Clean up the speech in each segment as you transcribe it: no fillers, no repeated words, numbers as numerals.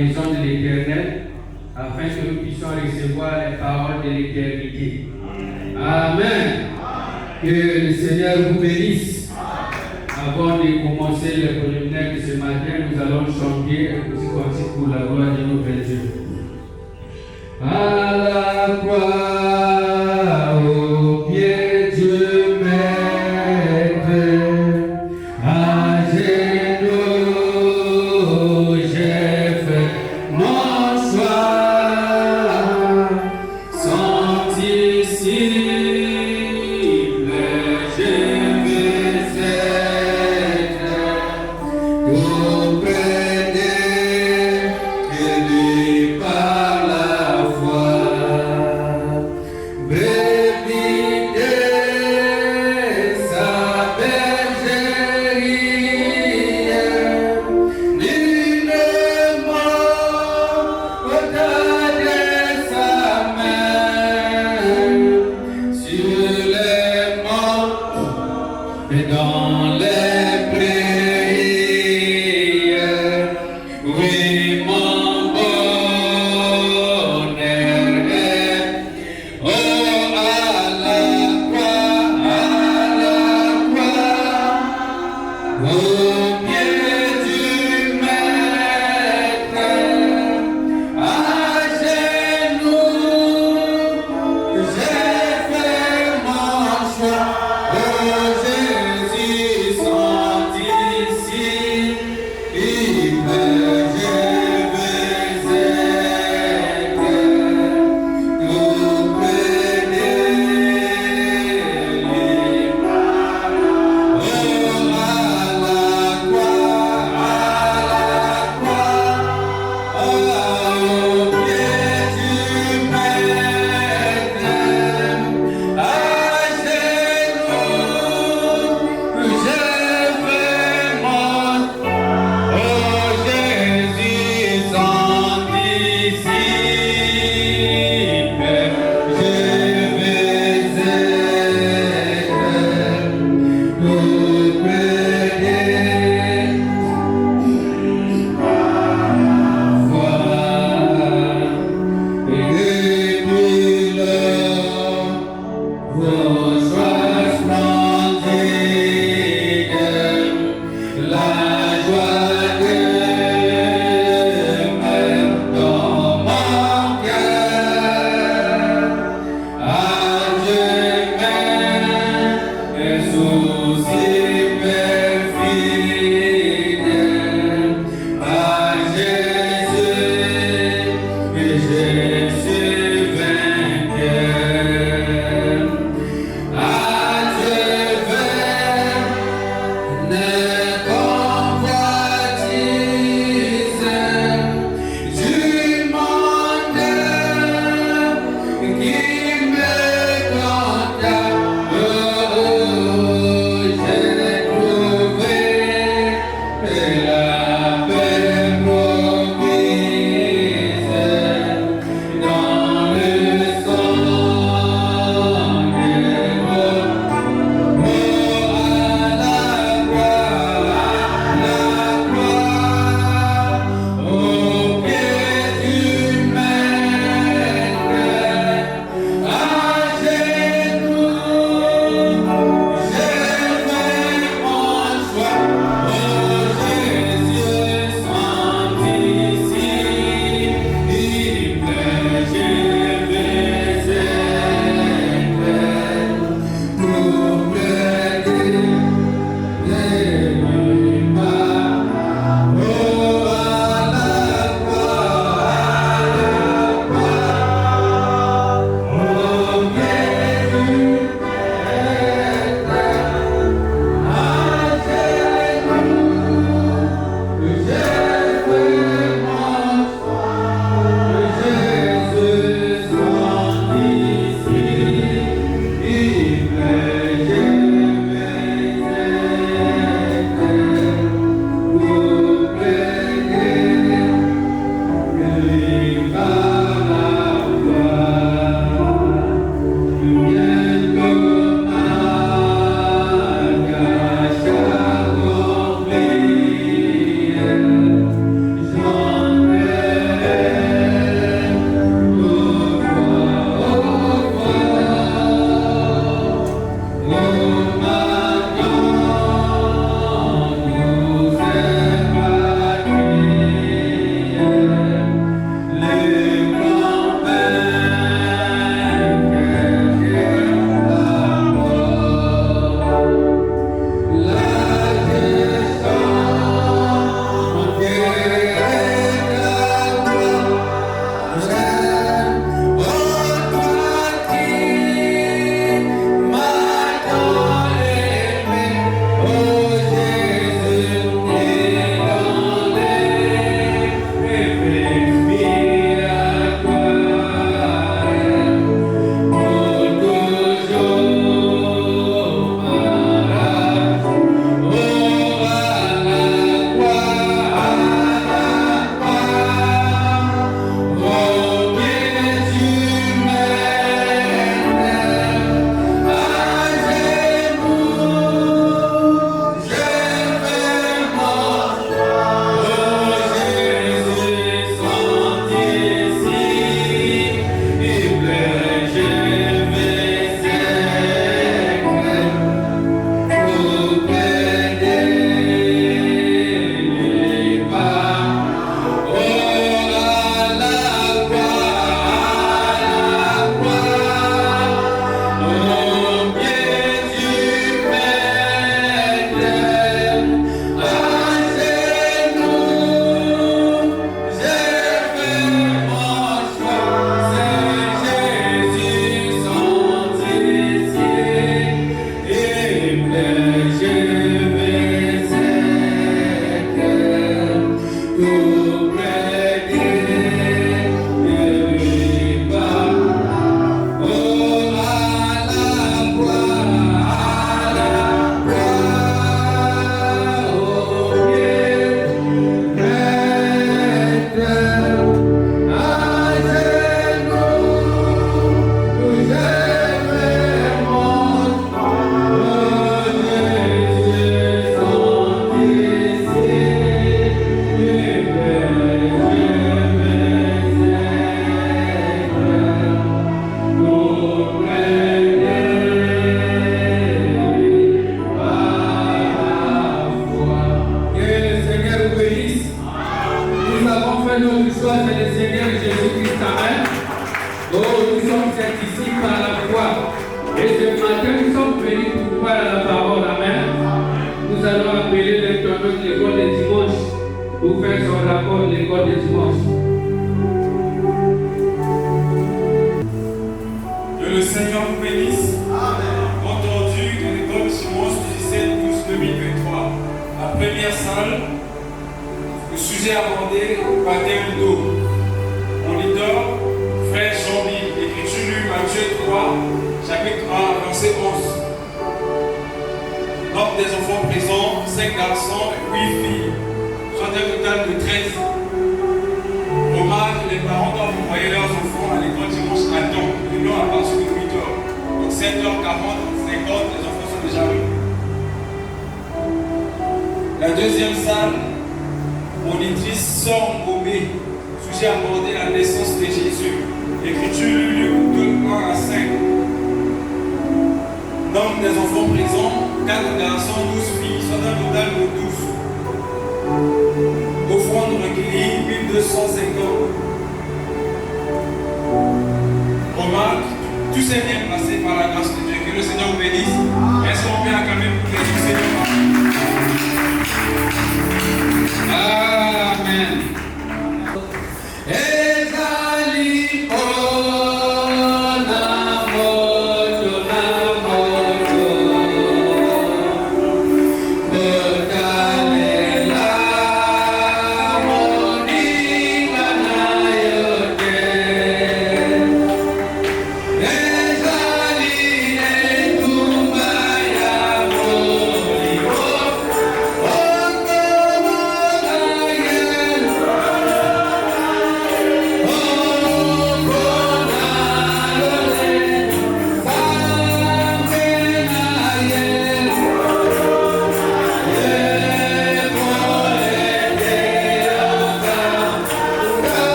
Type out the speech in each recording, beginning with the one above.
maison de l'Éternel, afin que nous puissions recevoir les paroles de l'éternité. Amen. Que le Seigneur vous bénisse. Avant de commencer le préliminaire de ce matin, nous allons chanter un petit cantique pour la gloire de notre Dieu. À la croix, au pied du Maître, à genoux, j'ai fait mon choix, sans disciple, je veux être auprès de lui par la foi. Brebis de sa bergerie, nullement au-delà de sa main, êtes ici par la foi. Et ce matin, nous sommes venus pour croire à la parole. Amen. Nous allons appeler l'intendant de l'école de dimanche pour faire son rapport de l'école de dimanche. Que le Seigneur vous bénisse. Entendu dans l'école de dimanche du 17-12-2023. La première salle, le sujet abordé, baptême d'eau. Mon leader, frère Jean-Louis, écriture lue Matthieu 3, chapitre 1, verset 11. Nombre des enfants présents, 5 garçons et 8 filles, soit un total de 13. Remarque, les parents doivent envoyer leurs enfants à l'école dimanche à temps, et non à partir de 8h. Donc 7h40, 50, les enfants sont déjà venus. La deuxième salle, monitrice Sœur Ngomé, sujet abordé la naissance de Jésus. Écriture Luc 2, 1 à 5. Nombre des enfants présents, 4 garçons, 12 filles, soit un total de 12. Offrande recueillie, 1250. Remarque, tout s'est bien passé par la grâce de Dieu. Que le Seigneur vous bénisse. Est-ce qu'on peut acclamer pour que le Seigneur? Amen.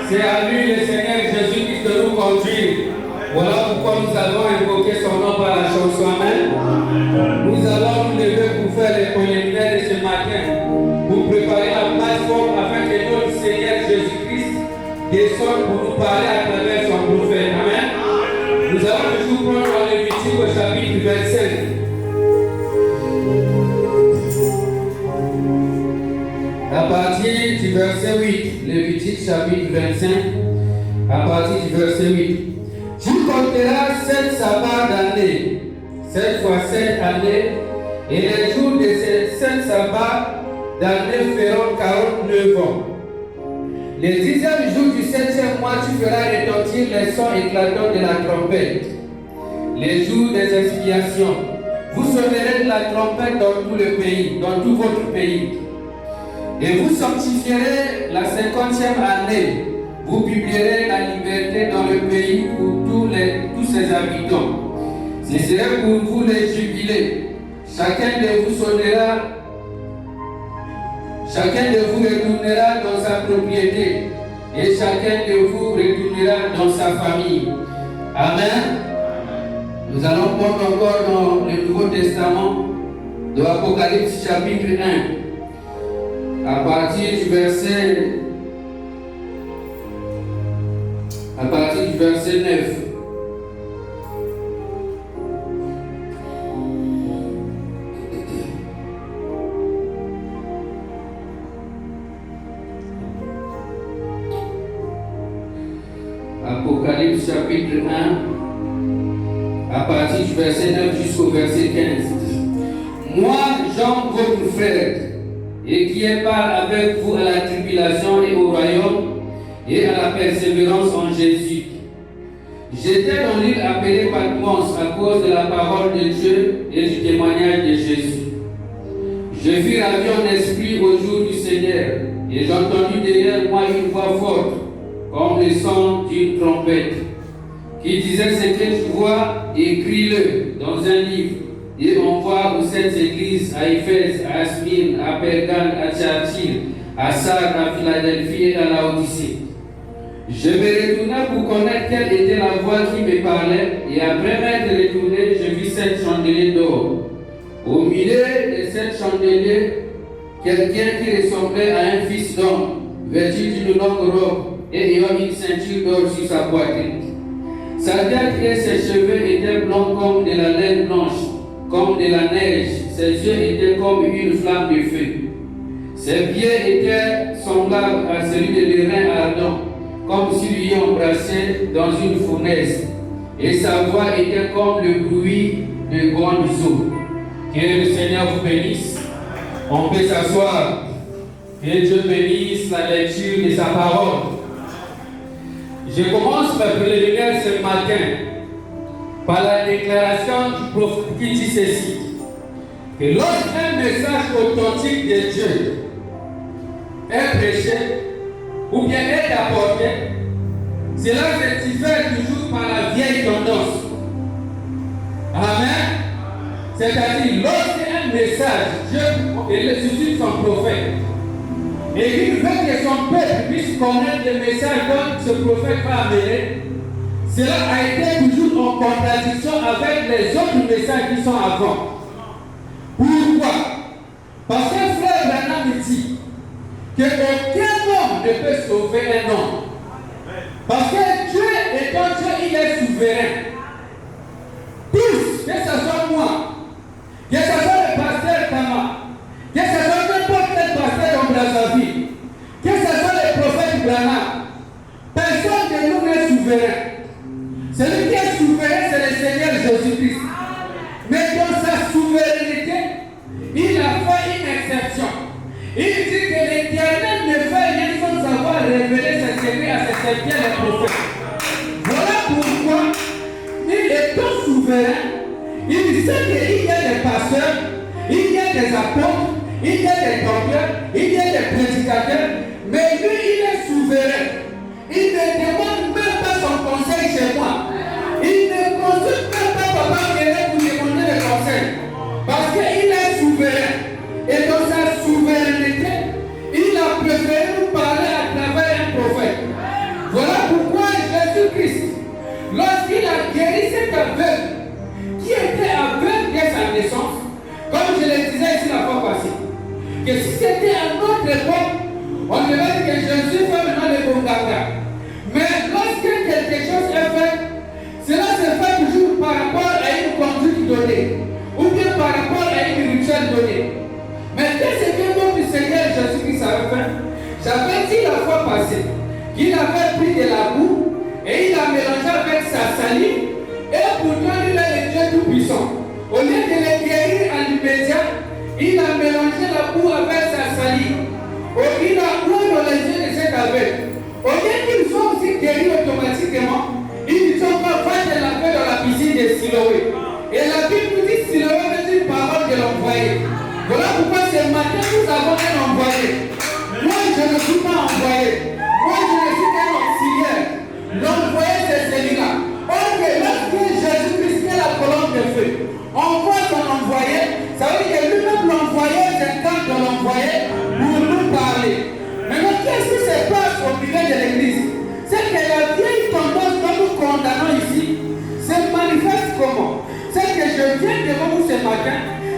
C'est à lui, le Seigneur Jésus-Christ, de nous conduire. Voilà pourquoi nous allons invoquer son nom par la chanson. Amen. Nous allons nous lever pour faire les préliminaires de ce matin, pour préparer la plateforme afin que notre Seigneur Jésus-Christ descende pour nous parler à travers son prophète. Amen. Nous allons toujours prendre dans Lévitique au chapitre 25. À partir du verset 8, Lévitique chapitre 25, à partir du verset 8. Tu compteras 7 sabbats d'année, 7 fois 7 années, et les jours de ces 7 sabbats d'année feront 49 ans. Le 10e jour du 7e mois, tu feras retentir les sons éclatants de la trompette. Les jours des expiations, vous sonnerez de la trompette dans tout le pays, dans tout votre pays. Et vous sanctifierez la 50e année. Vous publierez la liberté dans le pays pour tous ses habitants. Ce serait pour vous les jubilés. Chacun de vous retournera dans sa propriété et chacun de vous retournera dans sa famille. Amen. Nous allons prendre encore dans le Nouveau Testament de Apocalypse chapitre 1 à partir du verset 9. Apocalypse chapitre 1, à partir du verset 9 jusqu'au verset 15. Moi, Jean, votre frère, et qui est part avec vous à la tribulation et au royaume, et à la persévérance en Jésus. J'étais dans l'île appelée Patmos à cause de la parole de Dieu et du témoignage de Jésus. Je fus ravi en esprit au jour du Seigneur, et j'entendis derrière moi une voix forte, comme le son d'une trompette, qui disait: ce que tu vois, écris-le dans un livre, et envoie aux sept églises, à Éphèse, à Smyrne, à Pergame, à Thyatire, à Sardes, à Philadelphie et à Laodicée. Je me retourna pour connaître quelle était la voix qui me parlait, et après m'être retourné, je vis 7 chandeliers d'or. Au milieu de 7 chandeliers, quelqu'un qui ressemblait à un fils d'homme, vêtu d'une longue robe et ayant une ceinture d'or sur sa poitrine. Sa tête et ses cheveux étaient blancs comme de la laine blanche, comme de la neige. Ses yeux étaient comme une flamme de feu. Ses pieds étaient semblables à celui de l'airain ardent, comme s'il lui embrassait dans une fournaise. Et sa voix était comme le bruit de grandes eaux. Que le Seigneur vous bénisse. On peut s'asseoir. Que Dieu bénisse la lecture de sa parole. Je commence ma préliminaire ce matin par la déclaration du prophète qui dit ceci: que lorsqu'un message authentique de Dieu est prêché ou bien est apporté, cela se diffère toujours par la vieille tendance. Amen. C'est-à-dire, lorsqu'un message, Dieu suscite son prophète, et qu'il veut que son peuple puisse connaître le message que ce prophète va amener, cela a été toujours en contradiction avec les autres messages qui sont avant. Pourquoi? Parce que frère Branham dit qu'aucun homme ne peut sauver un homme. Parce que Dieu étant Dieu, il est souverain. Tous, que ce soit moi, que ce soit le pasteur Kama, que ce soit n'importe quel pasteur dans Brazzaville, que ce soit le prophète Branham, personne de nous n'est souverain. Celui qui est souverain, c'est le Seigneur Jésus-Christ. Mais dans sa souveraineté, il a fait une exception. Il dit que l'Éternel ne fait rien sans avoir révélé ses secrets à ses serviteurs les prophètes. Voilà pourquoi, il est tout souverain. Il sait qu'il y a des pasteurs, il y a des apôtres, il y a des docteurs, il y a des prédicateurs, mais lui, il est souverain. Il ne demande même pas son conseil chez moi. Il ne consulte même pas Papa Guéret pour demander le conseil. Parce qu'il est souverain. Et dans sa souveraineté, il a préféré nous parler à travers un prophète. Voilà pourquoi Jésus-Christ, lorsqu'il a guéri cet aveugle, qui était aveugle dès sa naissance, comme je le disais ici la fois passée, que si c'était à notre époque, on devait dire que Jésus fait maintenant le bon ganga. Mais lorsque quelque chose est fait, cela se fait toujours par rapport à une conduite donnée, ou bien par rapport à une rituel donnée. Mais qu'est-ce que notre Seigneur Jésus-Christ avait fait? J'avais dit la fois passée qu'il avait pris de la boue et il a mélangé avec sa salive, et pourtant il est le Dieu tout-puissant. Au lieu de le guérir à l'immédiat, il a mélangé la boue avec sa salive. Il a ouvert dans les yeux de cet aveugle. Au lieu qu'ils soient aussi guéris automatiquement, ils sont pas fait de la paix dans la piscine de Siloé. Et la Bible nous dit Siloé est une parole de l'envoyé. Voilà pourquoi ce matin nous avons un envoyé. Moi je ne suis pas envoyé. Moi je ne suis qu'un auxiliaire. L'envoyé c'est celui-là. Or que lorsque Jésus-Christ est la colonne comme de feu. On voit son envoyé, ça veut dire que lui-même l'envoyé s'incarne de l'envoyé pour nous parler. Maintenant, qu'est-ce qui se passe au milieu de l'église? C'est que la vieille tendance que nous condamnons ici se manifeste comment? C'est que je viens devant vous ce matin,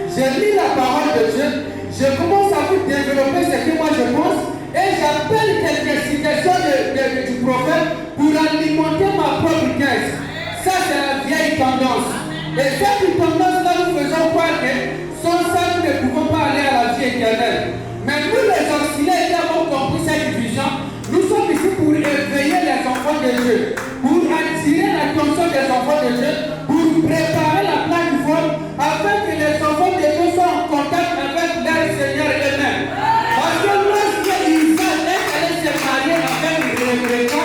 je lis la parole de Dieu, je commence à vous développer ce que moi je pense et j'appelle quelques citations du prophète pour alimenter ma propre caisse. Ça, c'est la vieille tendance. Et cette tendance-là, nous faisons croire que sans ça, nous ne pouvons pas aller à la vie éternelle. Mais nous, les auxiliaires qui avons compris cette vision, nous sommes ici pour éveiller les enfants de Dieu, pour attirer l'attention des enfants de Dieu, pour préparer la plateforme afin que les enfants de Dieu soient en contact avec leur Seigneur eux-mêmes. Parce que lorsque Isaac est allé se marier avec Rebecca,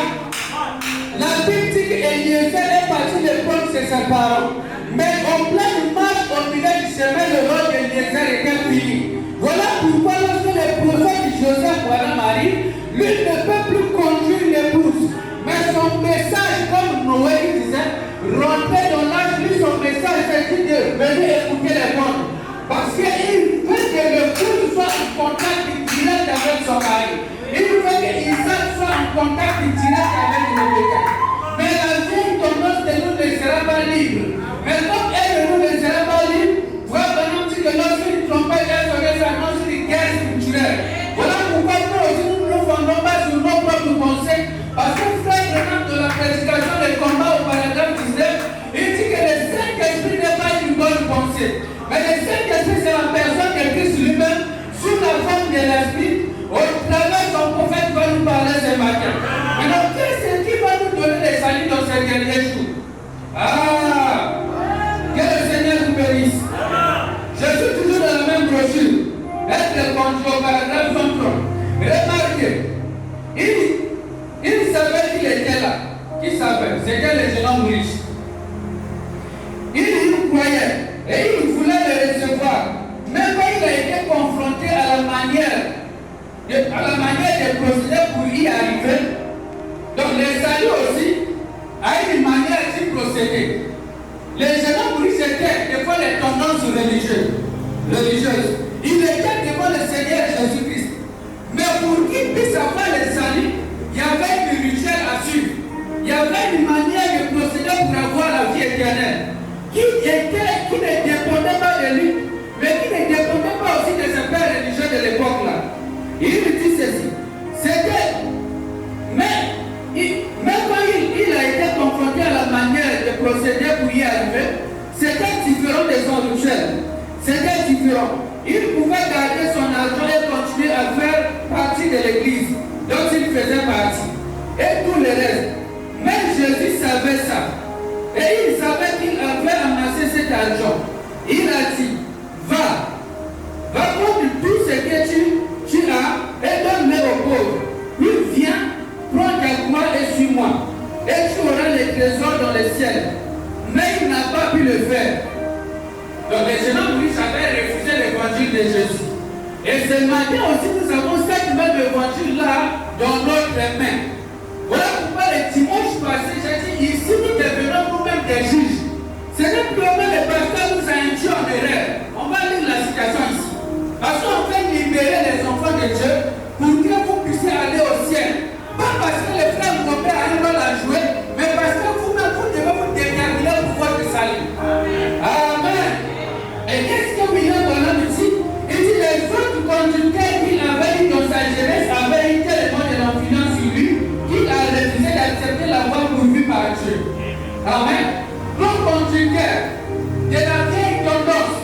la Bible dit qu'Eliezer est parti de prendre ses parents. Mais en pleine marche au milieu du chemin, le rôle d'Eliezer était fini. Voilà pourquoi lorsque le prophète Joseph voilà Marie, lui ne peut plus conduire l'épouse. Mais son message, comme Noé disait, rentrer dans l'âge, lui son message c'est de venir écouter les bonnes. Parce qu'il veut que l'épouse soit en contact direct avec son mari. Il veut que Isaac soit en contact direct avec Rebecca. Mais la vieille tendance de nous ne sera pas libre. Mais comme elle ne nous laissera pas libre, voilà maintenant dit que lorsqu'une trompette est sonnée, ça annonce une guerre culturelle. Voilà pourquoi nous aussi nous ne nous fondons pas sur nos propres pensées. Parce que frère Renan de la prédication des combats au paragraphe 19, il dit que le Saint-Esprit n'est pas une bonne pensée. Mais le Saint-Esprit c'est la personne de Christ lui-même, sous la forme de l'Esprit, au travers son prophète va nous parler ce matin. Maintenant, qu'est-ce qui va nous donner les saluts dans ces derniers jours? Que le Seigneur vous bénisse. Je suis toujours dans la même brochure. Être conduit au paragraphe 23. Remarquez, il savait qu'il était là. Qui savait? C'était le jeune homme riche. Il croyait et il voulait le recevoir. Même quand il a été confronté à la manière de procéder pour y arriver, donc les saluts aussi a une manière d'y procéder. Les jeunes hommes riches étaient des fois les tendances religieuses. Il était devant le Seigneur Jésus-Christ. Mais pour qu'il puisse avoir le salut, il y avait une rituel à suivre. Il y avait une manière de procéder pour avoir la vie éternelle. Qui ne dépendait pas de lui, mais qui ne dépendait pas aussi de ses pères religieux de l'époque-là. Il dit ceci. C'était. Même quand il a été confronté à la manière de procéder pour y arriver, c'était différent des autres rituels. C'était différent. Il pouvait garder son argent et continuer à faire partie de l'église dont il faisait partie. Et tout le reste. Mais Jésus savait ça. Et il savait qu'il avait amassé cet argent. Il a dit, va prendre tout ce que tu as et donne-le aux pauvres. Puis viens, prends ta croix et suis-moi. Et tu auras les trésors dans le ciel. Mais il n'a pas pu le faire. Donc les jeunes hommes riches avaient refusé l'évangile de Jésus. Et ce matin aussi, nous avons cette même évangile-là dans notre main. Voilà pourquoi le dimanche passé, j'ai dit, ici nous devenons nous-mêmes des juges. Ce n'est plus le pasteur nous a induit en erreur. On va lire la citation ici. Parce qu'on fait libérer les enfants de Dieu pour que vous puissiez aller au ciel. Pas parce que les frères vos pères arrivent à la jouer, mais parce que vous-même vous devez vous déterminer pour votre salut. Amen. Et qu'est-ce que William Branham dit? Il dit les autres conducteurs qu'il avait eu dans sa jeunesse avaient été les mots de l'influence sur lui, qu'il a refusé d'accepter la voie pourvue par Dieu. Amen. Nos conducteurs de la vieille tendance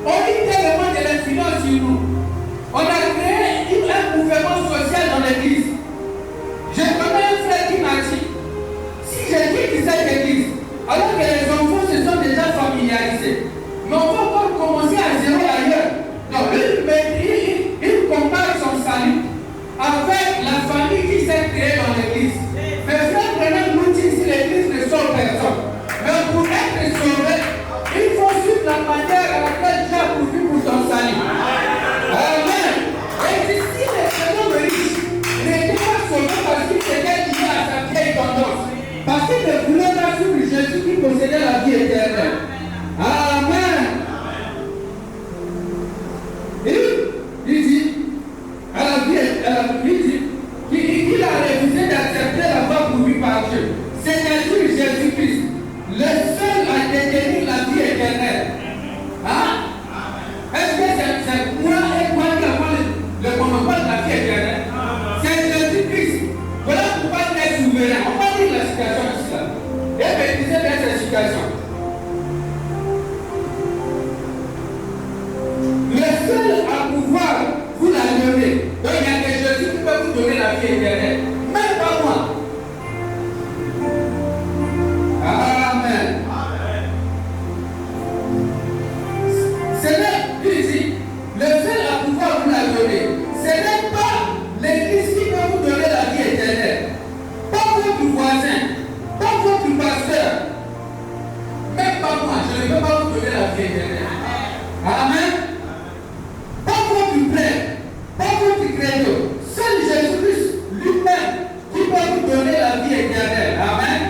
ont eu tellement de l'influence sur nous. On a créé un mouvement social dans l'église. Je connais un frère qui m'a dit, si j'ai dit cette église, alors que les enfants se sont déjà familiarisés, mais on va encore commencer à zéro ailleurs. Donc il compare son salut avec la famille qui s'est créée dans l'église. Mais frère Branham nous dit si l'église ne sauve personne. Mais pour être sauvé, il faut suivre la manière à laquelle Dieu a pourvu pour ton salut. Amen. Donc il y a des Jésus qui peuvent vous donner la vie éternelle. Même pas moi. Amen. Ce n'est, ici, le seul à pouvoir vous la donner. Ce n'est pas l'Église qui peut vous donner la vie éternelle. Pas votre voisin, pas votre pasteur. Même pas moi, je ne peux pas vous donner la vie éternelle. Amen. Pas votre prêtre, pas votre credo. Seul Jésus-Christ lui-même qui peut vous donner la vie éternelle. Amen.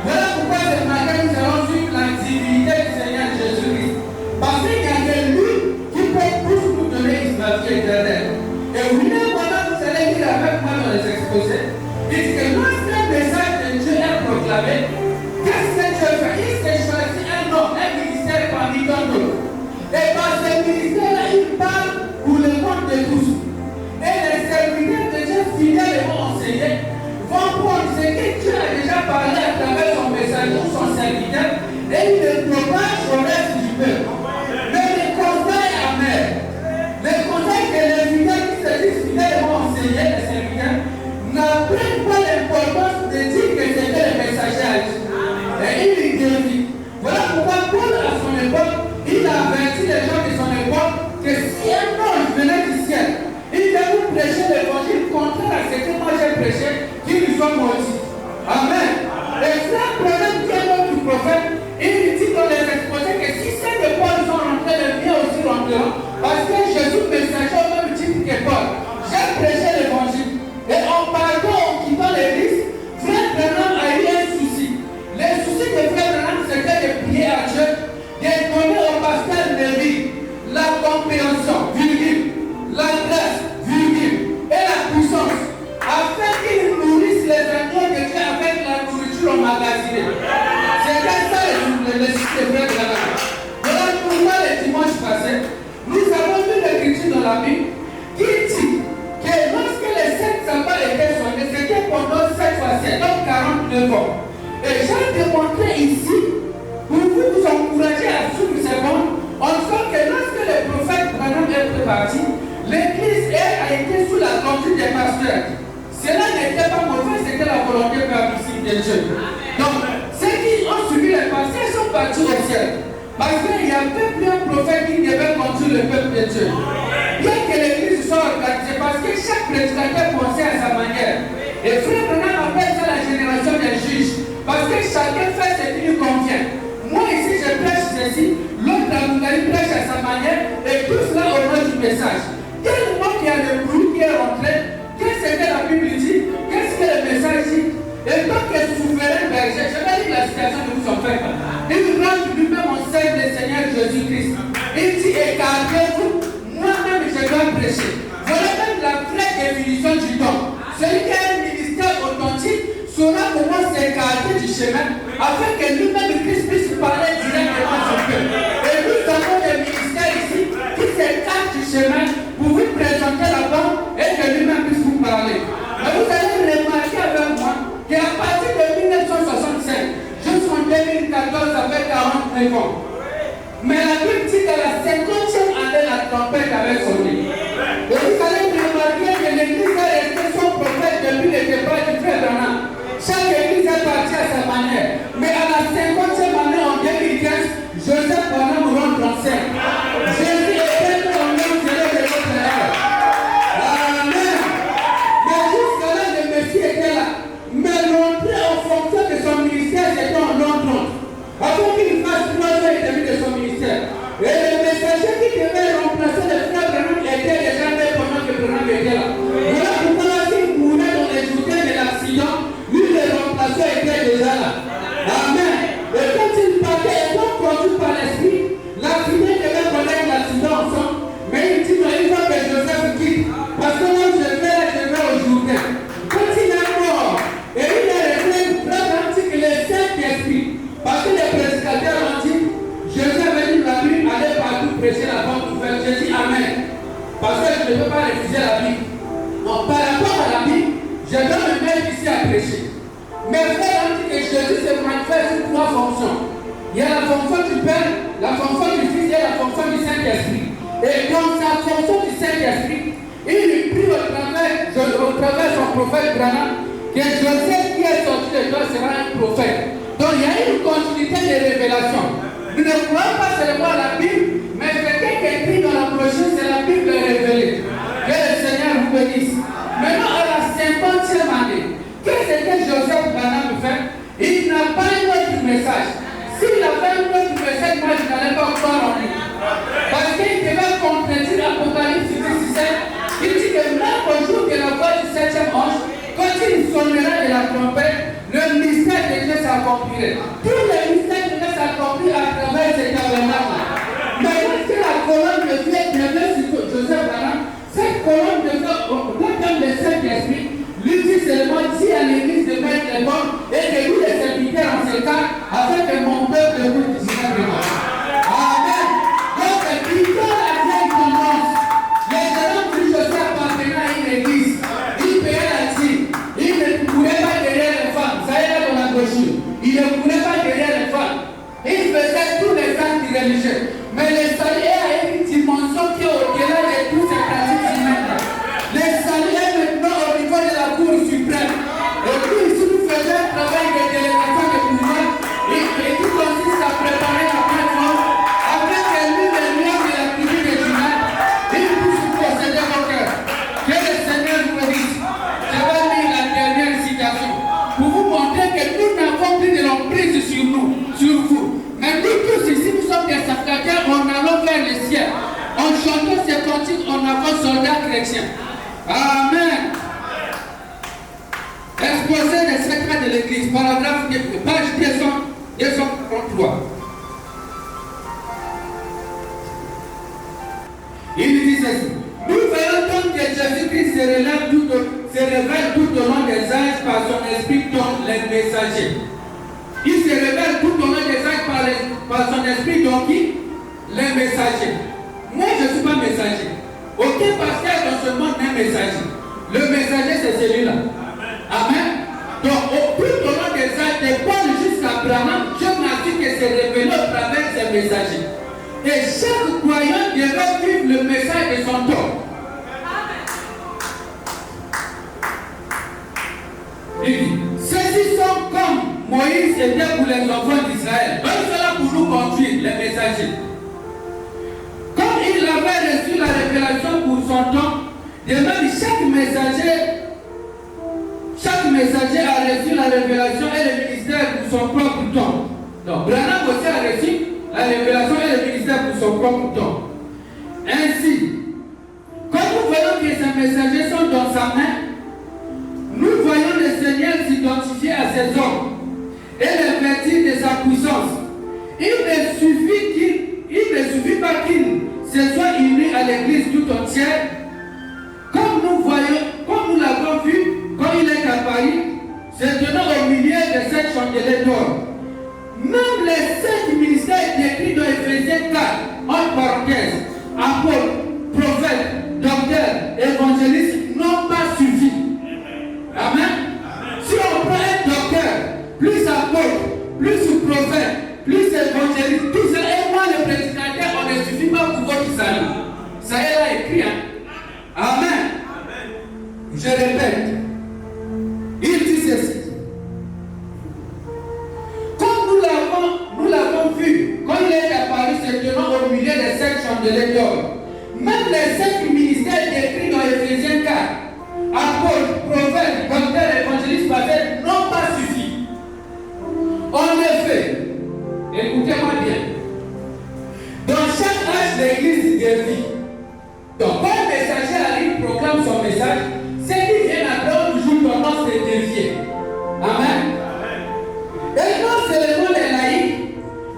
Voilà pourquoi ce matin nous allons suivre la divinité du Seigneur Jésus-Christ. Parce qu'il y a que lui qui peut tous nous donner la vie éternelle. Et vous-même, pendant que vous allez lire avec moi dans les exposés, il dit que lorsqu'un message de Dieu est proclamé, qu'est-ce que Dieu fait? Il s'est choisi un homme, un ministère parmi tant d'autres. Et dans ce ministère-là, il parle pour le compte de tous. Et les serviteurs de Dieu fidèlement enseignés vont prendre ce que Dieu a déjà parlé à travers son message ou son serviteur et il le propage au reste du peuple. Mais le conseil amer, le conseil que les fidèles qui se disent fidèlement enseignés, les serviteurs, n'apprennent pas l'importance de dire que c'était le messager. Et il dit, voilà pourquoi Paul à son époque, il a averti les gens de son époque que si un ange venait du ciel, il va vous prêcher l'évangile contraire à ce que moi j'ai prêché, qu'il lui soit maudit. Amen. Et frère Branham, qui est l'homme du prophète, il dit dans les exposés que si ceux de Paul sont rentrés, le mien aussi rentreront, parce que Jésus messager au même titre que Paul. J'ai prêché l'évangile. Et en partant, en quittant l'église, frère Branham a eu un souci. Le souci de frère Branham, c'était de prier à Dieu, de donner au pasteur Lévi la compréhension, la grâce, et la puissance, afin qu'il nourrisse les agneaux de Dieu avec la nourriture emmagasinée. C'était ça le souci de frère Branham. Voilà pourquoi le dimanche passé, nous avons vu l'écriture dans la Bible qui dit que lorsque les 7 sabbats étaient sonnés, c'était pendant 7 fois 7, donc 49 ans. Et j'ai démontré ici, pour vous encourager à suivre ces bons, en disant que lorsque le prophète Branham est parti, l'église a été sous la conduite des pasteurs. Cela n'était pas mauvais, c'était la volonté permissive de Dieu. Donc, ceux qui ont suivi les pasteurs sont partis au ciel. Parce qu'il n'y avait plus un prophète qui devait conduire le peuple de Dieu. Bien que l'église soit organisée, parce que chaque prédicateur pensait à sa manière. Et frère Branham appelle ça la génération des juges. Parce que chacun fait ce qui lui convient. Moi ici je prêche ceci, l'autre à Moukali prêche à sa manière, et tout cela au nom du message. Tellement qu'il y a le bruit qui est rentré, qu'est-ce que la Bible dit, qu'est-ce que le message dit. Et tant que souverain berger, je vais dire la citation que vous en faites. Il rend lui-même au sein du Seigneur Jésus-Christ. Il dit, écartez-vous, moi-même je dois prêcher. Voilà même la vraie définition du don. Celui qui a un ministère authentique saura comment s'écarter du chemin afin que lui-même Christ puisse parler directement à son peuple. Et nous avons des ministères ici qui s'écartent du chemin pour vous présenter la bande et que lui-même puisse vous parler. Mais vous allez remarquer avec moi qu'à partir de 1965 jusqu'en 2014, ça fait 49 ans. Mais la Bible dit que la 50e année, la trompette avait sonné. Et vous allez remarquer que l'église a resté son prophète depuis le départ du frère Branham. Chaque église est partie à sa manière. Mais à la 50e année, en 2015, Joseph Branham rentre en scène. Jésus était en homme, c'est le de votre ère. Amen. Mais jusqu'à là, le Messie était là. Mais l'entrée en fonction de son ministère, c'était en Londres. Avant qu'il fasse 3 ans et demi de son ministère. Et le messager qui devait remplacer le frère Branham était déjà né pendant que Branham était là. Voilà pourquoi s'il mourait dans les journées de l'accident, lui le remplaçant était déjà là. Amen. Et quand il partait, étant conduit par l'esprit, l'accident devait connaître l'accident ensemble. Mais il dit non, il faut que Joseph quitte. Parce que moi je vais au Jourdain. Quand il est mort, et il est resté Branham dit que le Saint-Esprit, parce que les prédicateurs ont dit, Jésus avait dit la Bible, allez partout prêcher la bonne nouvelle. J'ai dit Amen. Parce que je ne peux pas refuser la Bible. Donc par rapport à la Bible, je dois me mettre ici à prêcher. Mais frère ont dit que Jésus se manifeste sous 3 fonctions. Il y a la fonction du Père, la fonction du Fils et la fonction du Saint-Esprit. Et dans sa fonction du Saint-Esprit, Il prie au travers son prophète Branham que Joseph qui est sorti de toi sera un prophète. Donc il y a une continuité de révélations. Nous ne croyons pas seulement à la Bible, mais ce qui est écrit dans la brochure, c'est la Bible révélée. Que le Seigneur vous bénisse. Maintenant, à la 50e année, qu'est-ce que Joseph Branham fait? Il n'a pas un autre message. S'il avait un autre message, moi je n'allais pas croire en lui. Parce qu'il devait contredire l'Apocalypse 17. Il dit que même au jour de la voix du 7e ange, quand il sonnera de la trompette, le mystère de Dieu s'accomplirait. Tout le mystère de Dieu s'accomplit à travers ce tabernacle. Mais lorsque la colonne de Dieu est venue sur Joseph Branham, cette colonne de Dieu, comme le Saint-Esprit, lui dit seulement dit à l'église de mettre les pommes et de lui les serviteurs en ce cas, afin que mon peuple écoute directement. Amen. Donc, plutôt la vieille tendance, les gens qui Joseph appartenant à une église, il payait la dîme, il ne courait pas derrière les femmes, ça y est là dans la brochure, il ne courait pas derrière les femmes, il faisait tous les actes religieux, mais le salut a une dimension qui est au-delà de toutes ces pratiques humaines. Le salut est maintenant au niveau de la Cour suprême. Et puis, si nous faisons un travail de délégation de pouvoir, et qui consiste à préparer la plateforme, après que lui, le lion de la tribu de Juda, il puisse posséder vos cœurs. Que le Seigneur vous bénisse. Je vais lire la dernière citation pour vous montrer que nous n'avons plus de l'emprise sur nous, sur vous. Mais nous tous ici, nous sommes des sacrificateurs, on allons vers le ciel. En chantant ces cantiques, on avance soldats chrétiens. Amen. Exposé des secrets de l'Église, paragraphe page 233. Il dit ceci. Nous voyons donc que Jésus-Christ se révèle tout au long des âges par son esprit dont les messagers. Il se révèle tout au long des âges par son esprit dont qui? Les messagers. Moi je ne suis pas messager. Aucun pasteur dans ce monde n'est messager. Le messager c'est celui-là. Amen. Donc tout au long des âges, de Paul jusqu'à Abraham, Dieu m'a dit que c'est révélé au travers de ses messagers. Et chaque croyant devrait vivre le message de son temps. Il dit, ceux-ci sont comme Moïse était pour les enfants d'Israël. Donc ils sont là pour nous conduire, les messagers. Comme il avait reçu la révélation pour son temps, de même chaque messager a reçu la révélation et le ministère pour son propre temps. Donc Branham aussi a reçu la révélation et le ministère pour son propre temps. Ainsi, quand nous voyons que ces messagers sont dans sa main, nous voyons le Seigneur s'identifier à ses hommes et les vêtir de sa puissance. Il ne suffit pas qu'il se soit uni à l'église tout entière, comme nous l'avons vu quand il est à Paris, se tenant au milieu de 7 chandeliers d'or. Même les 5 ministères décrits dans Éphésiens 4, en parenthèse, apôtres, prophètes, docteurs, évangélistes, n'ont pas suffi. Amen. Si on prend un docteur, plus apôtre, plus prophète, plus évangéliste, tout ça, et moi le prédicateur, on ne suffit pas pour votre salut. Ça est là écrit. Hein? Amen. Je répète. Il dit ceci. Comme nous l'avons vu, quand il est apparu se tenant au milieu des 5 chandeliers d'or, même les 5 ministères décrits dans Éphésiens 4, apôtres, prophètes, docteurs, évangélistes, prophètes, n'ont pas suffi. En effet, écoutez-moi bien, dans chaque âge de l'église de vie, donc quand un messager arrive, proclame son message, ceux qui viennent après ont toujours tendance de dévier. Amen. Et non seulement les laïcs,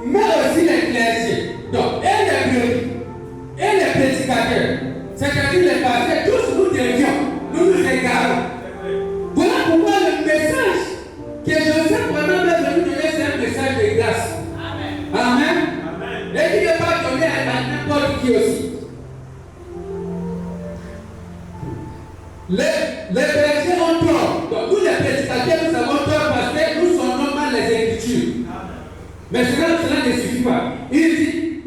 mais aussi les clergés. Donc, et les brebis, et les prédicateurs, c'est-à-dire les pasteurs, tous nous dévions, nous nous égarons. Voilà pourquoi le message que Joseph Branham est venu donner, c'est un message de grâce. Amen. Et qui n'est pas donné à n'importe qui aussi. Les bergers ont tort. Donc, nous les prédicateurs, nous avons tort parce que nous sommes normalement les Écritures. Mais cela ne suffit pas. Il dit,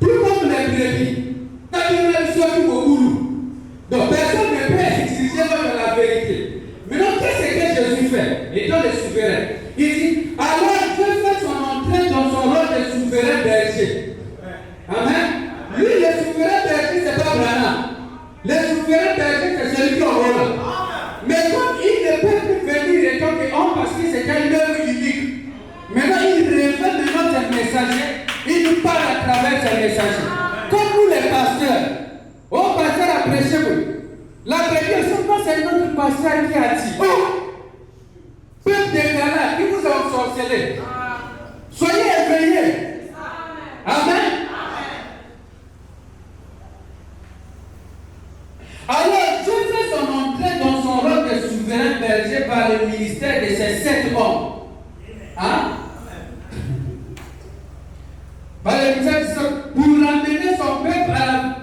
tout comme les brebis, quand il a sorti au boulot, Amen. Lui, le souverain berger, ce n'est pas Branham. Le souverain berger, c'est celui qui aura là. Mais comme il ne peut plus venir et tant qu'on parce que c'est une œuvre unique. Maintenant, il révèle maintenant ses messagers. Il nous parle à travers ses messagers. Comme nous les pasteurs. Oh, pasteur a prêché, vous. La prédication, c'est notre pasteur qui a dit. Oh! Peuple des Ghana, qui vous a ensorcelé. Soyez éveillés. Amen. Alors, Dieu fait son entrée dans son rôle de souverain berger par le ministère de ces 7 hommes. Hein? Par le ministère de ces pour ramener son peuple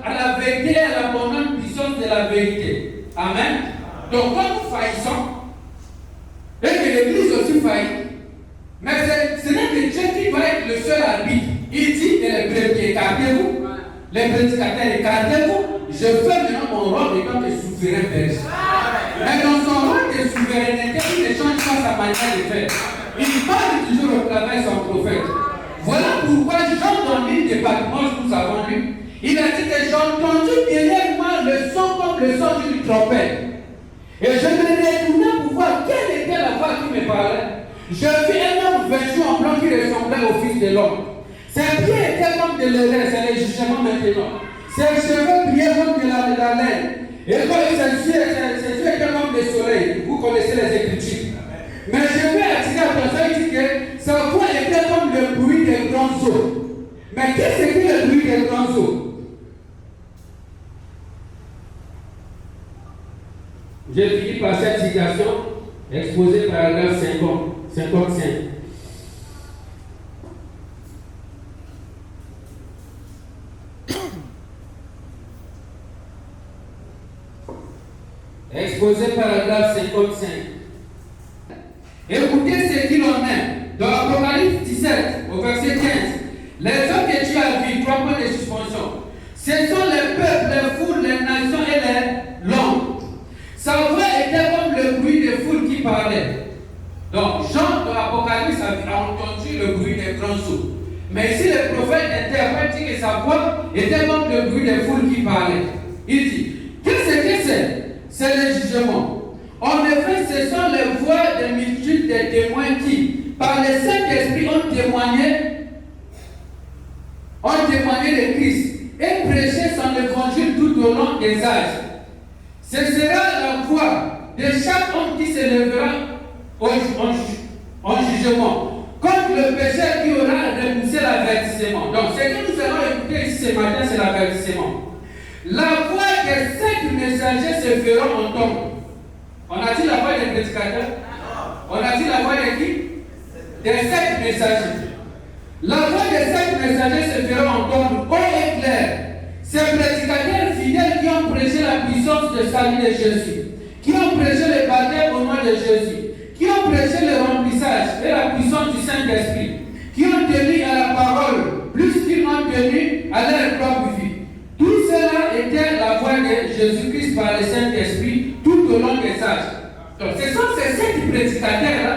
à la vérité et à la bonne puissance de la vérité. Amen. Donc, quand nous faillissons, et que l'Église aussi faillit, mais ce n'est que Dieu qui va être le seul arbitre. Il dit les brebis, écartez-vous, les prédicateurs, écartez-vous. Je fais maintenant mon rôle de tant que souverain berger. Mais dans son rôle de souveraineté, il ne change pas sa manière de faire. Il parle toujours au travers son prophète. Voilà pourquoi Jean dans l'île des Patmos, nous avons lu, il a dit que j'ai entendu derrière moi le son comme le son d'une trompette. Et je me retournais pour voir quelle était la voix qui me parlait. Je vis un homme vêtu en blanc qui ressemblait au Fils de l'homme. Ses pieds étaient comme de l'airain, c'est le jugement maintenant. Ses cheveux brillaient comme de la laine. Et ses yeux étaient comme le soleil. Vous connaissez les Écritures. Mais je vais attirer l'attention, il dit que sa voix était comme le bruit des grands eaux. Mais qu'est-ce que c'est le bruit des grands eaux? J'ai fini par cette citation exposée paragraphe 55. Exposé paragraphe 55. Écoutez ce qu'il en est. Dans l'Apocalypse 17, au verset 15, les hommes que tu as vus, 3 points de suspension. Ce sont les peuples, les foules, les nations et les langues. Sa voix était comme le bruit des foules qui parlaient. Donc, Jean dans l'Apocalypse a entendu le bruit des grands eaux. Mais ici, le prophète interprète que sa voix était comme le bruit des foules qui parlaient. Il dit, qu'est-ce que c'est? C'est le jugement. En effet, ce sont les voix des multitudes des témoins qui, par le Saint-Esprit, ont témoigné de Christ et prêché son évangile tout au long des âges. Ce sera la voix de chaque homme qui se lèvera en jugement contre le pécheur qui aura repoussé l'avertissement. Donc, ce que nous allons écouter ici ce matin, c'est l'avertissement. La voix des 5 messagers se feront entendre. On a dit la voix des prédicateurs? On a dit la voix de qui? Des 5 messagers. La voix des 5 messagers se feront entendre haut et clair. Ces prédicateurs fidèles qui ont prêché la puissance de salut de Jésus, qui ont prêché le baptême au nom de Jésus, qui ont prêché le remplissage et la puissance du Saint-Esprit, qui ont tenu à la parole plus qu'ils n'ont tenu à leur propre vie. Tout cela était la voix de Jésus-Christ par le Saint-Esprit tout au long des âges. Donc ce sont ces 5 prédicateurs-là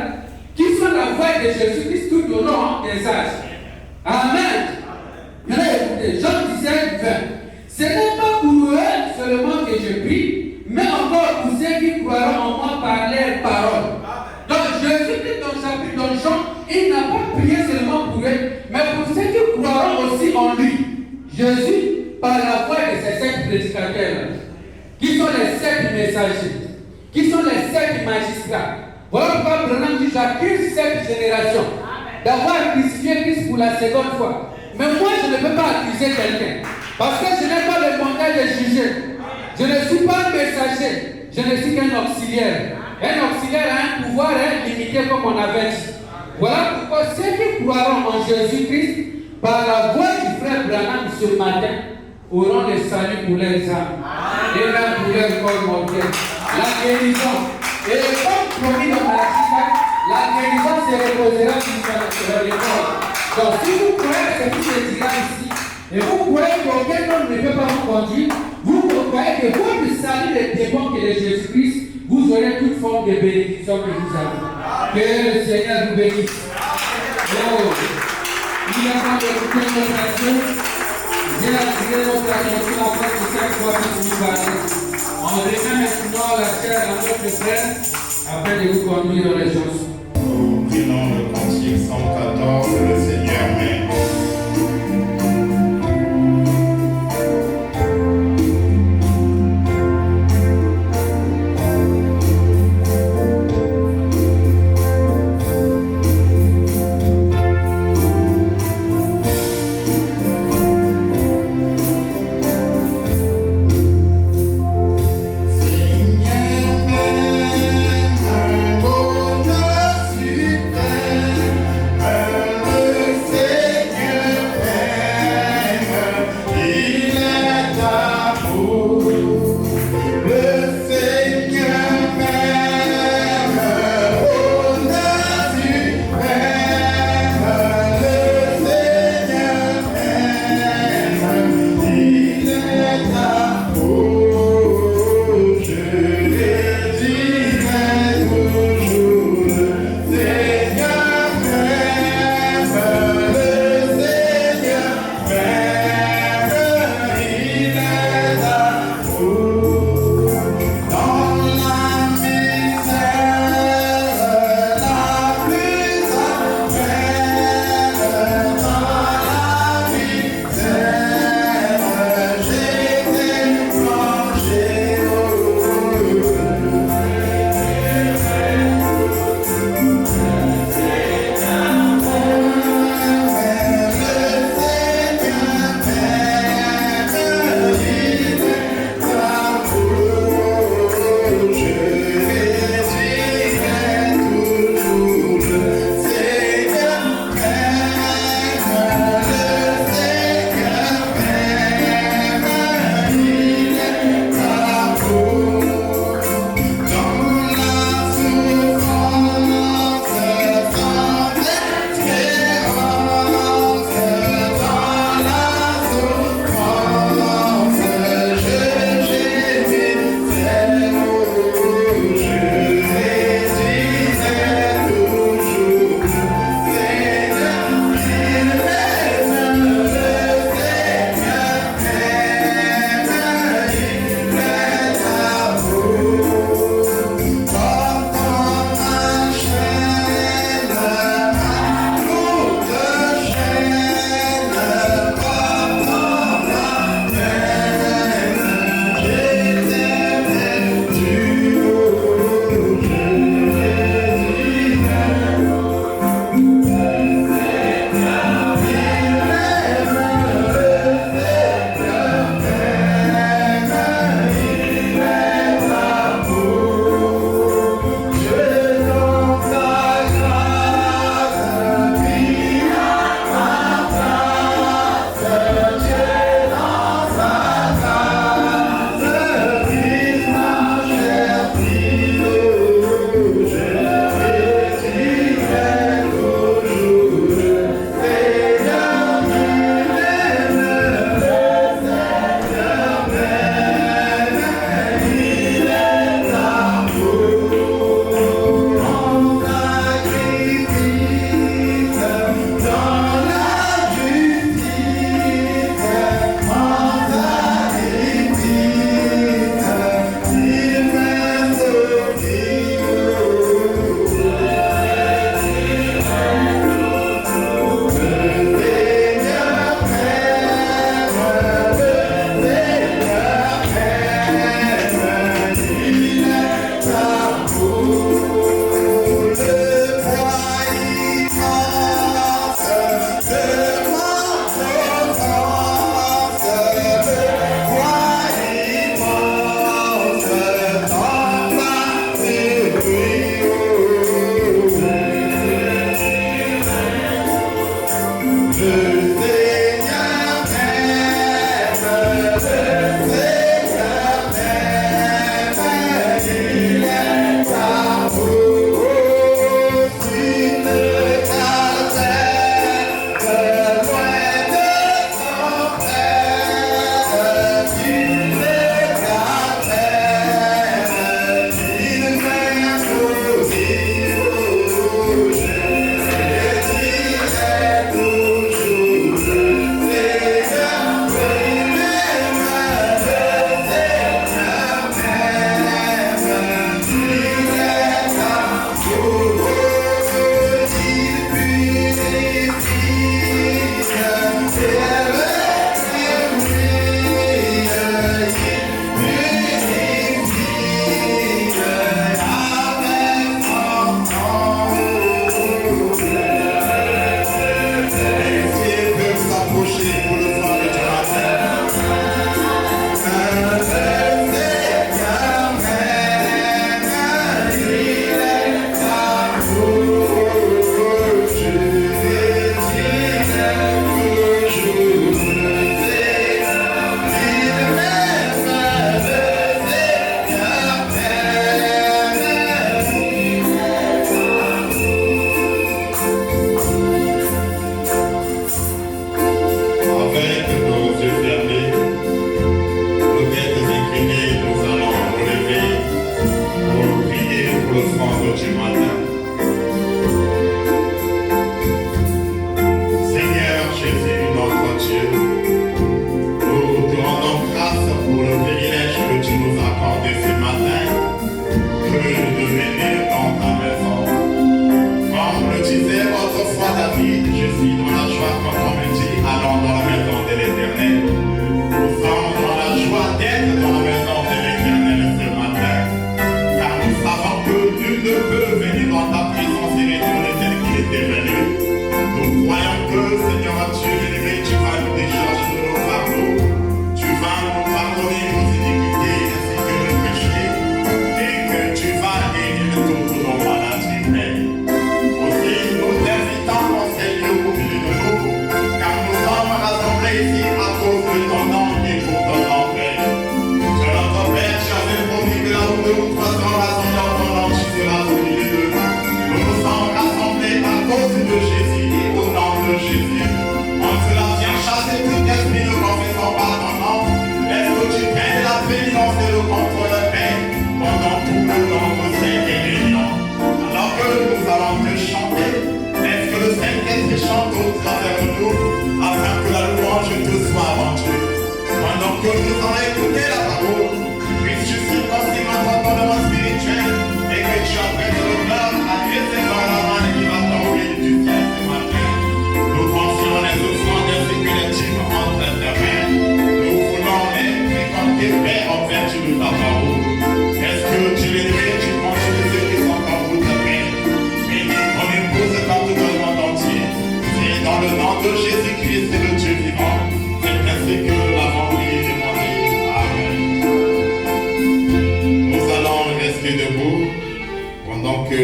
qui sont la voix de Jésus-Christ tout au long des âges. Amen. Maintenant écoutez, Jean 17, 20. Ce n'est pas pour eux seulement que je prie, mais encore pour ceux qui croiront en moi par leurs paroles. Donc Jésus-Christ dans Jean, il n'a pas prié seulement pour eux, mais pour ceux qui croiront aussi en lui. Jésus, par la voix de ces 5 prédicateurs, qui sont les 7 messagers, qui sont les 7 magistrats. Voilà pourquoi Branham dit j'accuse cette génération d'avoir crucifié Christ pour la seconde fois. Mais moi, je ne peux pas accuser quelqu'un, parce que je n'ai pas le mandat de juger. Je ne suis pas un messager, je ne suis qu'un auxiliaire. Un auxiliaire a un pouvoir limité comme on avait dit. Voilà pourquoi ceux qui croiront en Jésus-Christ, par la voix du frère Branham ce matin, auront le salut pour leurs âmes et même pour leur corps mortel. La guérison. Et comme promis dans la cité, la guérison se reposera sur le corps. Donc si vous croyez ce qui se dira ici, et vous croyez qu'aucun homme ne peut pas vous conduire, vous croyez que votre salut ne dépend que de Jésus-Christ, vous aurez toute forme de bénédiction que vous avez. Que le Seigneur vous bénisse. Oh, il y a pas de démonstration. bien attirer notre attention afin que cette voix puisse nous parler. On remet maintenant la chair à notre frère afin de vous conduire dans les choses. Nous prions le cantique 114, le Seigneur m'aime. Super,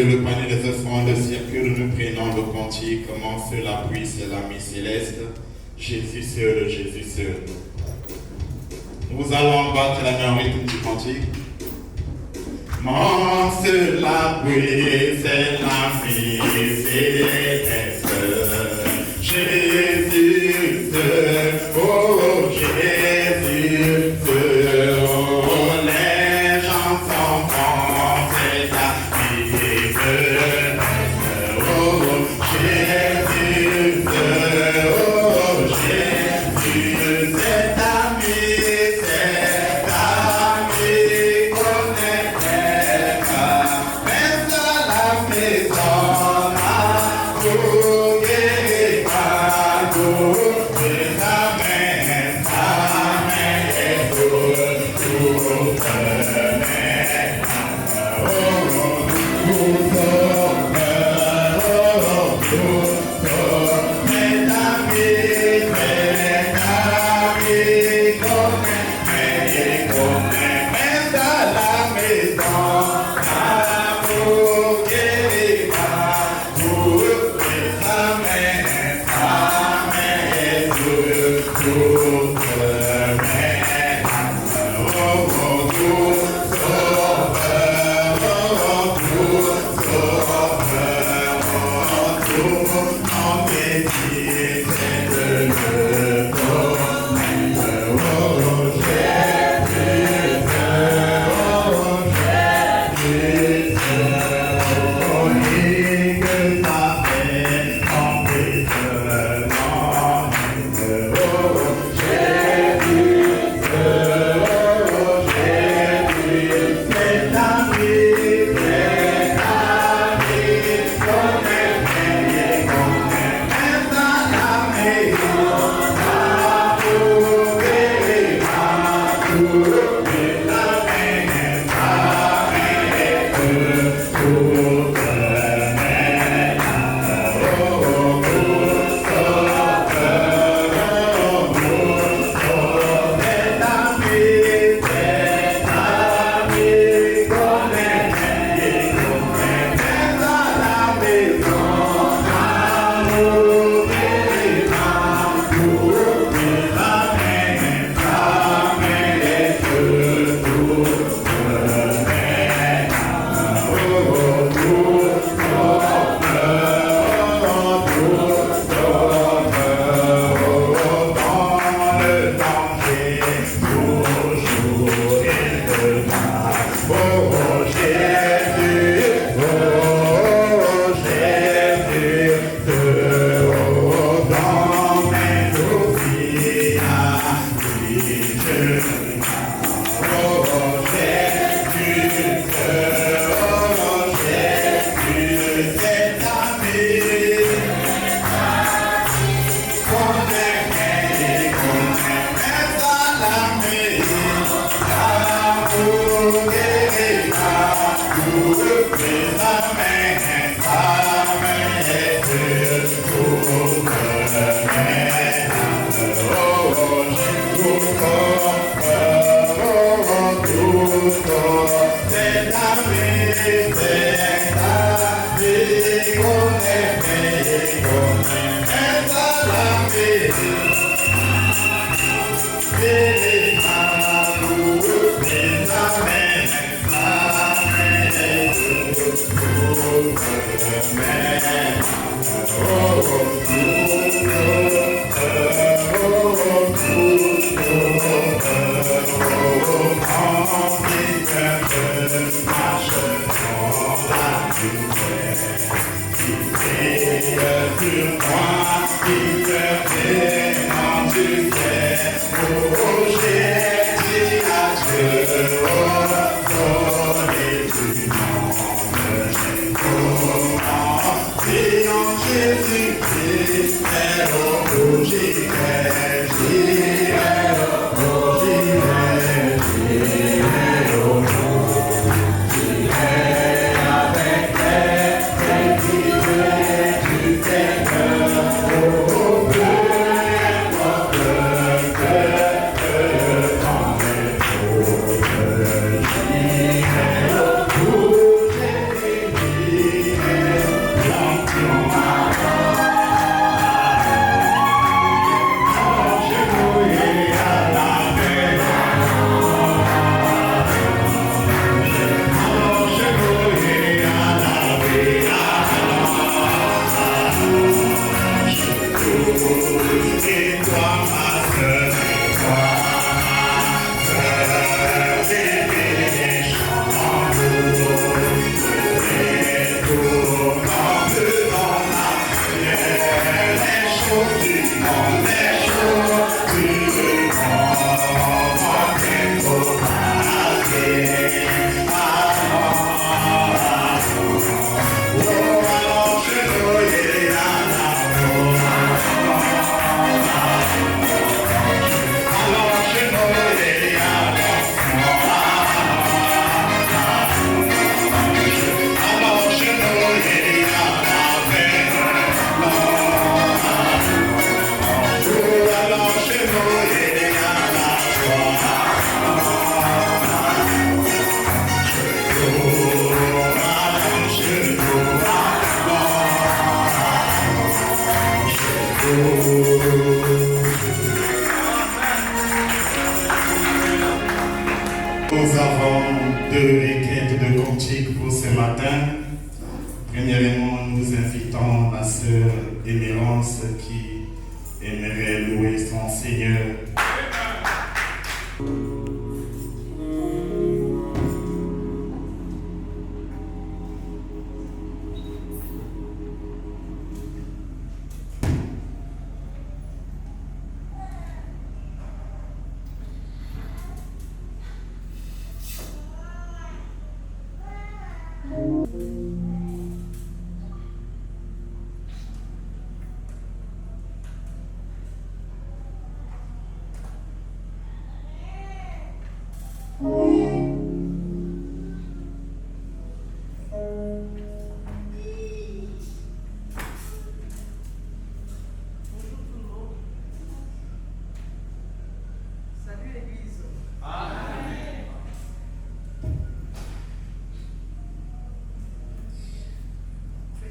le panier des offrandes circule, nous prenons le cantique, comment cela puisse l'ami céleste, Jésus seul, Jésus seul. Nous allons battre la main en rythme du cantique. Comment cela puisse l'ami céleste, Jésus seul, oh Jésus seul, oh les gens sont bons, c'est ta vie céleste, oh Jésus seul, oh Jésus, c'est ta vie, connectée, mais à la maison, à tout guérir, à tout. Jésus-Christ, Nous avons 2 requêtes de cantique pour ce matin. Premièrement, nous invitons la sœur Émérance qui aimerait louer son Seigneur.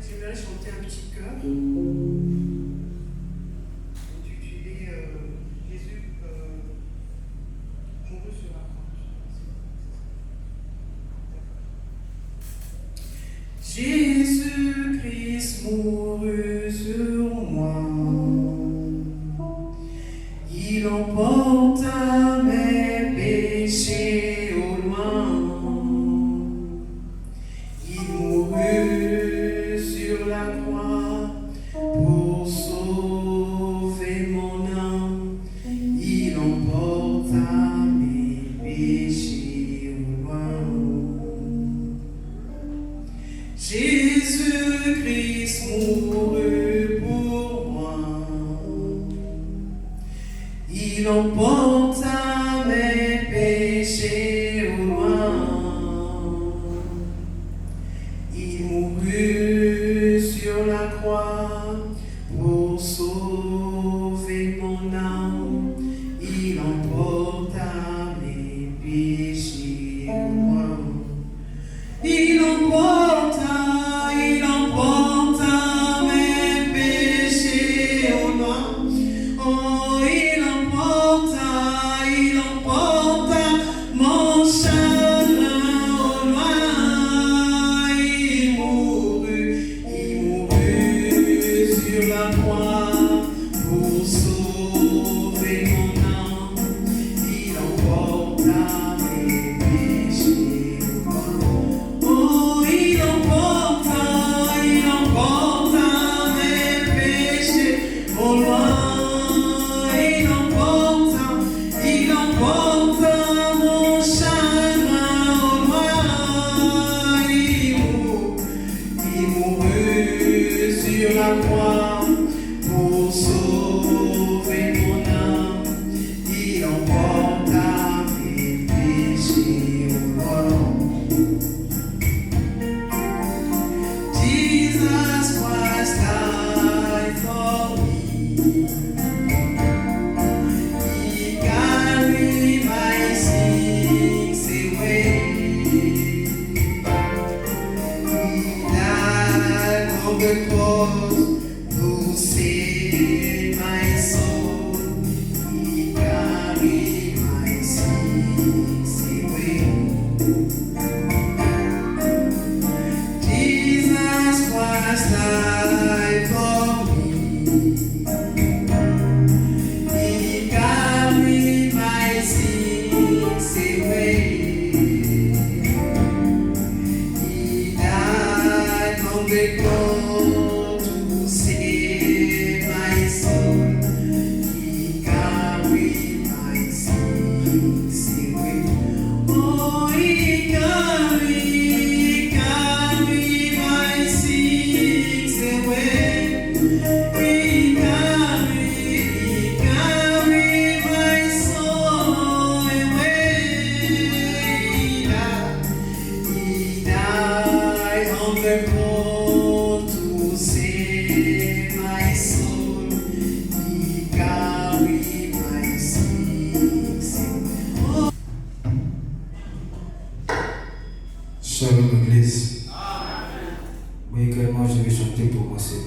J'aimerais chanter un petit chœur. Intitulé Jésus mourut sur la croix. Jésus-Christ mourut sur moi. Il emporta mes péchés au loin. Il mourut sur la croix pour sauver mon âme. Il emporta mes péchés au loin. Jésus-Christ mourut pour moi. Il emporta mes péchés au loin. Il mourut sur la croix pour sauver mon âme. Il emporta mes péchés au loin. Il emporta mes péchés au loin. Oh, il emporta mon chagrin au loin. Il mourut sur la croix pour sauver mon âme. Il emporta mes péchés au loin. Oh, il emporta mes péchés au loin. Il emporta mon chagrin au loin. Il mourut sur la croix pour sauver mon âme. Il emporta mes péchés au loin. Jesus Christ died for me. He carried my sins away. He died on the cross to save my soul. He carried my sins away. Jesus Christ died for me. He carried my sins away. He died on the cross to save my soul. He carried my sins away. Oh, he carried my sins away. He carried my soul away. He died on the cross to save my soul. He carried my sins away. Shalom Église. Oui, également je vais chanter pour mon Seigneur.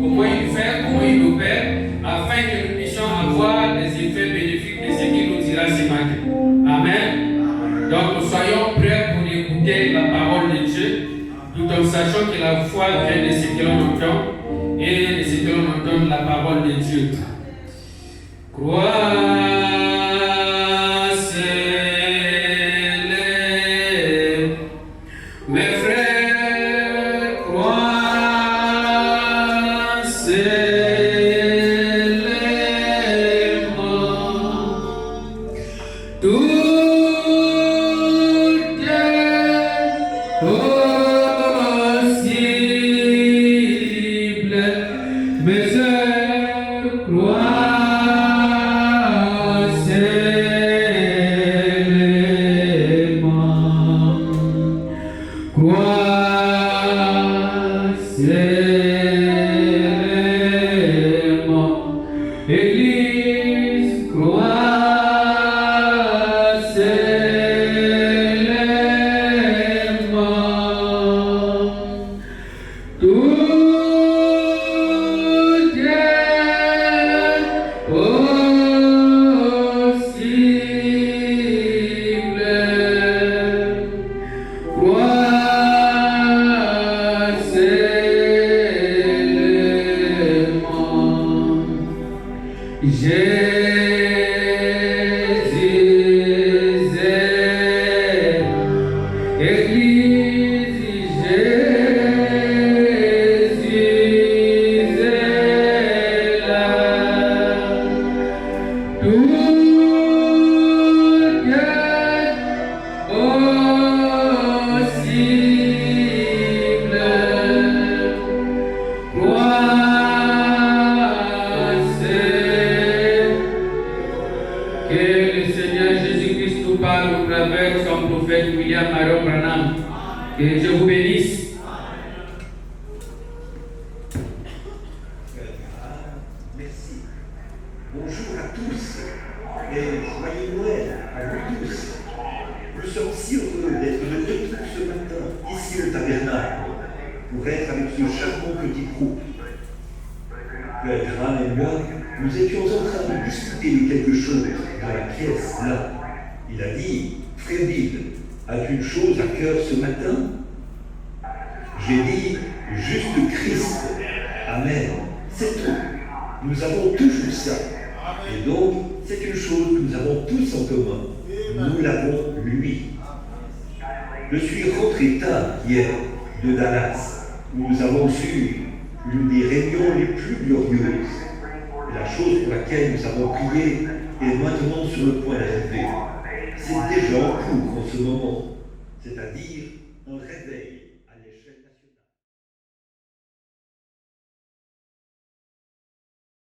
Comment il fait, comment il opère, afin que nous puissions tout en sachant que la foi vient de ce que l'on entend et de ce que l'on entend de la parole de Dieu. Croissez-les, mes frères, croissez-les, tout est possible, mes sœurs, croissez-les, Église, croissez-les, tout est possible, croissez-les, Jésus est, Église, Jésus est là, tout est possible, que le Seigneur Jésus-Christ nous parle au travers de son prophète William Marion Branham. Que Dieu vous bénisse. Merci. Bonjour à tous et joyeux Noël à vous tous. Nous sommes si heureux d'être de retour ce matin ici au tabernacle pour être avec ce charmant petit groupe. Père Graham et moi, nous étions en train de discuter de quelque chose dans la pièce là. Il a dit, frère Bill, as-tu une chose à cœur ce matin? J'ai dit, juste Christ. Amen. C'est tout. Nous avons toujours ça. Et donc, c'est une chose que nous avons tous en commun. Nous l'avons lui. Je suis rentré tard hier de Dallas, où nous avons eu l'une des réunions les plus glorieuses. Et la chose pour laquelle nous avons prié est maintenant sur le point d'arriver. C'est déjà en cours en ce moment, c'est-à-dire un réveil.